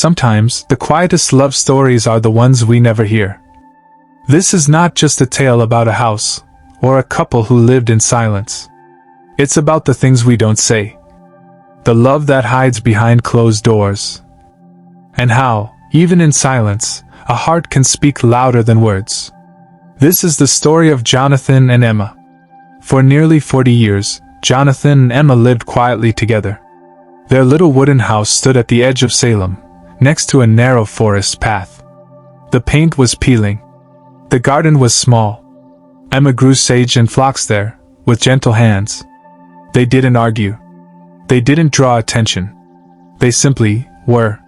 sometimes the quietest love stories are the ones we never hear. This is not just a tale about a house, or a couple who lived in silence. It's about the things we don't say. The love that hides behind closed doors. And how, even in silence, a heart can speak louder than words. This is the story of Jonathan and Emma. For nearly 40 years, Jonathan and Emma lived quietly together. Their little wooden house stood at the edge of Salem, next to a narrow forest path. The paint was peeling. The garden was small. Emma grew sage and phlox there, with gentle hands. They didn't argue. They didn't draw attention. They simply were.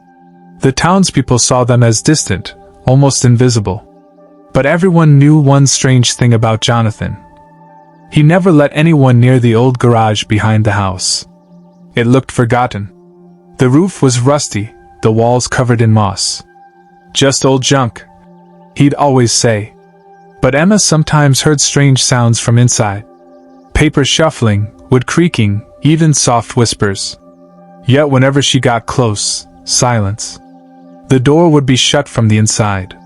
The townspeople saw them as distant, almost invisible. But everyone knew one strange thing about Jonathan. He never let anyone near the old garage behind the house. It looked forgotten. The roof was rusty, the walls covered in moss. Just old junk, he'd always say. But Emma sometimes heard strange sounds from inside. Paper shuffling, wood creaking, even soft whispers. Yet whenever she got close, silence. The door would be shut from the inside.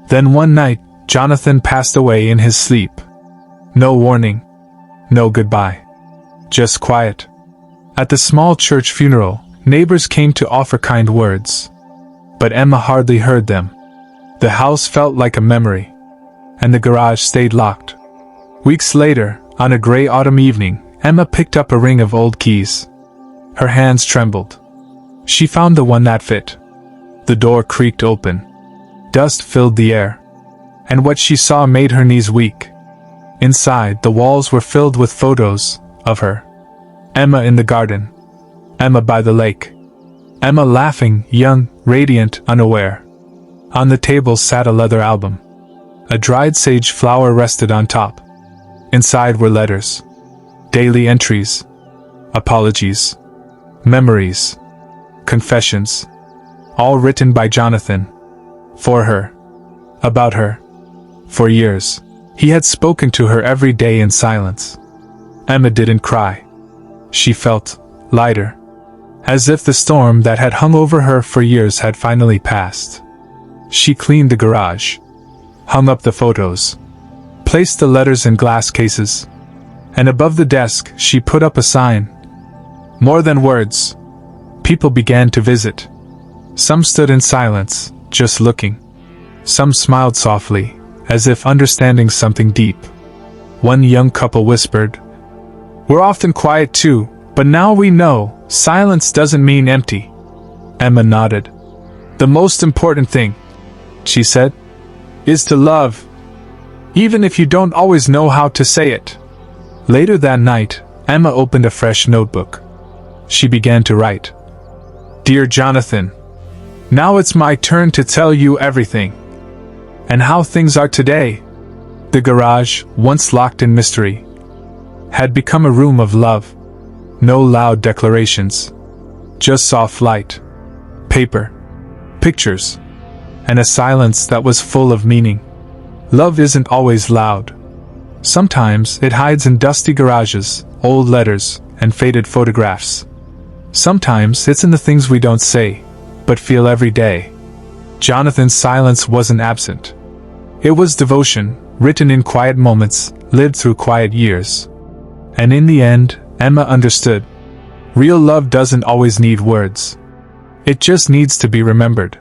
Then one night, Jonathan passed away in his sleep. No warning. No goodbye. Just quiet. At the small church funeral, neighbors came to offer kind words. But Emma hardly heard them. The house felt like a memory. And the garage stayed locked. Weeks later, on a gray autumn evening, Emma picked up a ring of old keys. Her hands trembled. She found the one that fit. The door creaked open. Dust filled the air. And what she saw made her knees weak. Inside, the walls were filled with photos of her. Emma in the garden. Emma by the lake. Emma laughing, young, radiant, unaware. On the table sat a leather album. A dried sage flower rested on top. Inside were letters. Daily entries. Apologies. Memories. Confessions. All written by Jonathan. For her. About her. For years, he had spoken to her every day in silence. Emma didn't cry. She felt lighter. As if the storm that had hung over her for years had finally passed. She cleaned the garage. Hung up the photos. Placed the letters in glass cases. And above the desk, she put up a sign. More than words. People began to visit. Some stood in silence, just looking. Some smiled softly, as if understanding something deep. One young couple whispered, "We're often quiet too, but now we know, silence doesn't mean empty." Emma nodded. "The most important thing," she said, "is to love. Even if you don't always know how to say it." Later that night, Emma opened a fresh notebook. She began to write. "Dear Jonathan, now it's my turn to tell you everything. And how things are today." The garage, once locked in mystery, had become a room of love. No loud declarations. Just soft light. Paper. Pictures. And a silence that was full of meaning. Love isn't always loud. Sometimes it hides in dusty garages, old letters, and faded photographs. Sometimes it's in the things we don't say, but feel every day. Jonathan's silence wasn't absent. It was devotion, written in quiet moments, lived through quiet years. And in the end, Emma understood. Real love doesn't always need words. It just needs to be remembered.